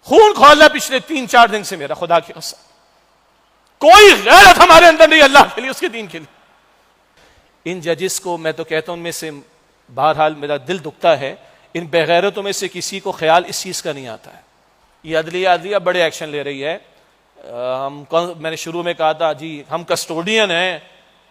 خون کھولا پچھلے 3-4 دن سے میرا، خدا کی قسم کوئی غیرت ہمارے اندر نہیں اللہ کے لیے، اس کے دین کے لیے۔ ان ججز کو میں تو کہتا ہوں ان میں سے بہرحال میرا دل دکھتا ہے، ان بغیرتوں میں سے کسی کو خیال اس چیز کا نہیں آتا ہے۔ یہ عدلیہ بڑے ایکشن لے رہی ہے۔ میں نے شروع میں کہا تھا جی ہم کسٹوڈین ہیں،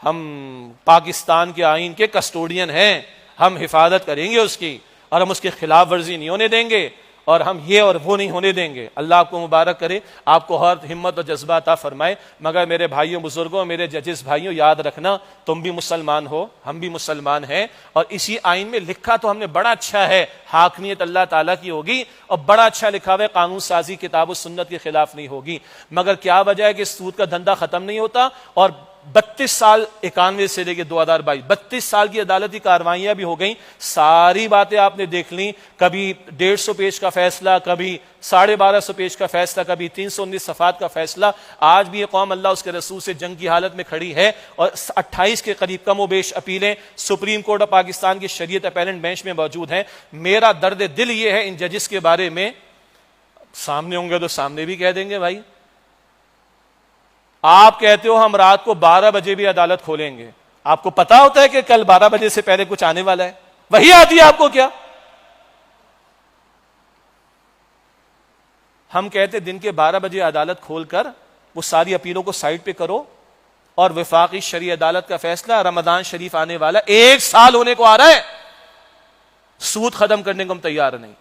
ہم پاکستان کے آئین کے کسٹوڈین ہیں، ہم حفاظت کریں گے اس کی، اور ہم اس کی خلاف ورزی نہیں ہونے دیں گے، اور ہم یہ اور وہ نہیں ہونے دیں گے۔ اللہ آپ کو مبارک کرے، آپ کو ہر ہمت اور جذبہ عطا فرمائے۔ مگر میرے بھائیوں بزرگوں، میرے ججز بھائیوں، یاد رکھنا تم بھی مسلمان ہو، ہم بھی مسلمان ہیں، اور اسی آئین میں لکھا تو ہم نے بڑا اچھا ہے، حاکمیت اللہ تعالیٰ کی ہوگی، اور بڑا اچھا لکھا ہوا ہے قانون سازی کتاب و سنت کے خلاف نہیں ہوگی۔ مگر کیا وجہ ہے کہ سود کا دھندا ختم نہیں ہوتا، اور 32 سال 91 سے لے کے 2022 32 سال کی عدالتی کارروائیاں بھی ہو گئیں، ساری باتیں آپ نے دیکھ لیں، کبھی 150 پیج کا فیصلہ، کبھی 1250 پیج کا فیصلہ، کبھی 319 صفحات کا فیصلہ۔ آج بھی یہ قوم اللہ اس کے رسول سے جنگ کی حالت میں کھڑی ہے، اور 28 کے قریب کم و بیش اپیلیں سپریم کورٹ آف پاکستان کی شریعت اپیلنٹ بینچ میں موجود ہیں۔ میرا درد دل یہ ہے ان ججز کے بارے میں، سامنے ہوں گے تو سامنے بھی کہہ دیں گے بھائی آپ کہتے ہو ہم رات کو 12 بجے بھی عدالت کھولیں گے، آپ کو پتا ہوتا ہے کہ کل 12 بجے سے پہلے کچھ آنے والا ہے؟ وہی آتی ہے آپ کو کیا؟ ہم کہتے دن کے 12 بجے عدالت کھول کر وہ ساری اپیلوں کو سائڈ پہ کرو، اور وفاقی شرعی عدالت کا فیصلہ، رمضان شریف آنے والا، 1 سال ہونے کو آ رہا ہے، سود ختم کرنے کو ہم تیار نہیں۔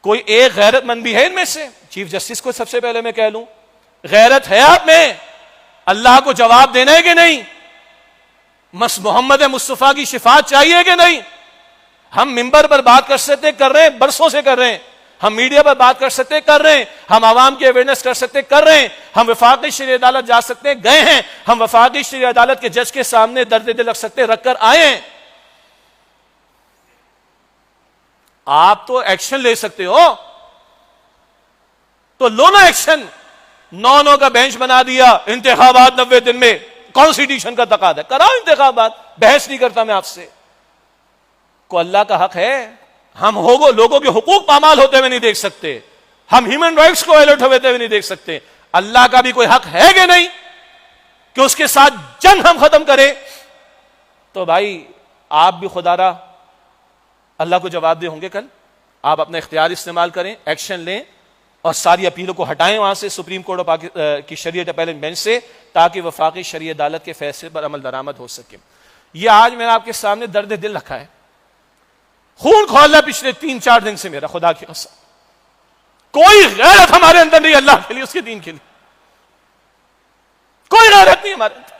کوئی ایک غیرت مند بھی ہے ان میں سے؟ چیف جسٹس کو سب سے پہلے میں کہہ لوں، غیرت ہے آپ میں؟ اللہ کو جواب دینا ہے کہ نہیں؟ محمد مصطفیٰ کی شفاعت چاہیے کہ نہیں؟ ہم ممبر پر بات کر سکتے، کر رہے ہیں، برسوں سے کر رہے ہیں، ہم میڈیا پر بات کر سکتے، کر رہے ہیں، ہم عوام کی اویئرنیس کر سکتے، کر رہے ہیں، ہم وفاقی شرعی عدالت جا سکتے، گئے ہیں، ہم وفاقی شرعی عدالت کے جج کے سامنے درد دل رکھ سکتے، رکھ کر آئے ہیں۔ آپ تو ایکشن لے سکتے ہو تو لو نا ایکشن۔ 9 کا بینچ بنا دیا، انتخابات 90 دن میں، کانسٹیٹیوشن کا تقاضا ہے، کراؤ انتخابات، بحث نہیں کرتا میں آپ سے۔ کو اللہ کا حق ہے، ہم لوگوں کے حقوق پامال ہوتے ہوئے نہیں دیکھ سکتے، ہم ہیومن رائٹس کو وائلیٹ ہوتے ہوئے نہیں دیکھ سکتے۔ اللہ کا بھی کوئی حق ہے کہ نہیں کہ اس کے ساتھ جنگ ہم ختم کریں؟ تو بھائی آپ بھی خدا را اللہ کو جواب دے ہوں گے کل، آپ اپنا اختیار استعمال کریں، ایکشن لیں، اور ساری اپیلوں کو ہٹائیں وہاں سے، سپریم کورٹ کی شریعت اپیلنٹ بینچ سے، تاکہ وفاقی شرعی عدالت کے فیصلے پر عمل درآمد ہو سکے۔ یہ آج میں نے آپ کے سامنے درد دل رکھا ہے، خون کھولا پچھلے 3-4 دن سے میرا، خدا کی قسم کوئی غیرت ہمارے اندر نہیں اللہ کے لیے، اس کے دین کے لیے، کوئی غیرت نہیں ہمارے اندر،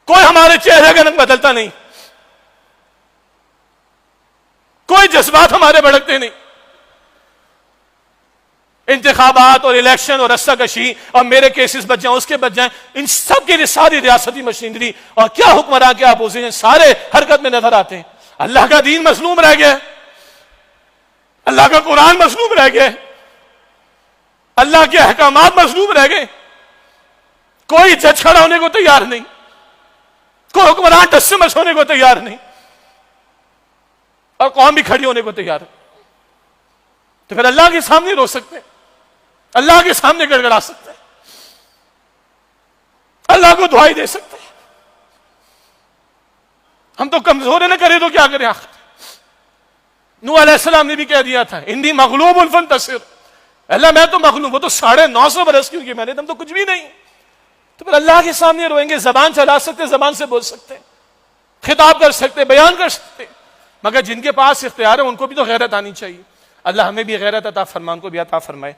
کوئی ہمارے چہرے کا رنگ بدلتا نہیں، کوئی جذبات ہمارے بھڑکتے نہیں۔ انتخابات اور الیکشن اور رسہ کشی اور میرے کیسز بچ جائیں، اس کے بچ جائیں، ان سب کے لیے ساری ریاستی مشینری اور کیا حکمراں کیا اپوزیشن سارے حرکت میں نظر آتے ہیں۔ اللہ کا دین مظلوم رہ گیا، اللہ کا قرآن مظلوم رہ گیا، اللہ کے احکامات مظلوم رہ گئے، کوئی جج کھڑا ہونے کو تیار نہیں، کوئی حکمران ٹس سے مس ہونے کو تیار نہیں، اور قوم بھی کھڑی ہونے کو تیار ہے۔ تو پھر اللہ کے سامنے رو سکتے ہیں، اللہ کے سامنے گڑ گڑا سکتے ہیں، اللہ کو دعائی دے سکتے ہیں۔ ہم تو کمزور نہ کرے تو کیا کریں؟ آخر نوح علیہ السلام نے بھی کہہ دیا تھا انی مغلوب فانتصر، اللہ میں تو مغلوب، وہ تو 950 برس کی ہوگی، میں نے تم تو کچھ بھی نہیں۔ تو پھر اللہ کے سامنے روئیں گے، زبان چلا سکتے، زبان سے بول سکتے، خطاب کر سکتے، بیان کر سکتے، مگر جن کے پاس اختیار ہے ان کو بھی تو غیرت آنی چاہیے۔ اللہ ہمیں بھی غیرت عطا فرمائے، ان کو بھی عطا فرمائے۔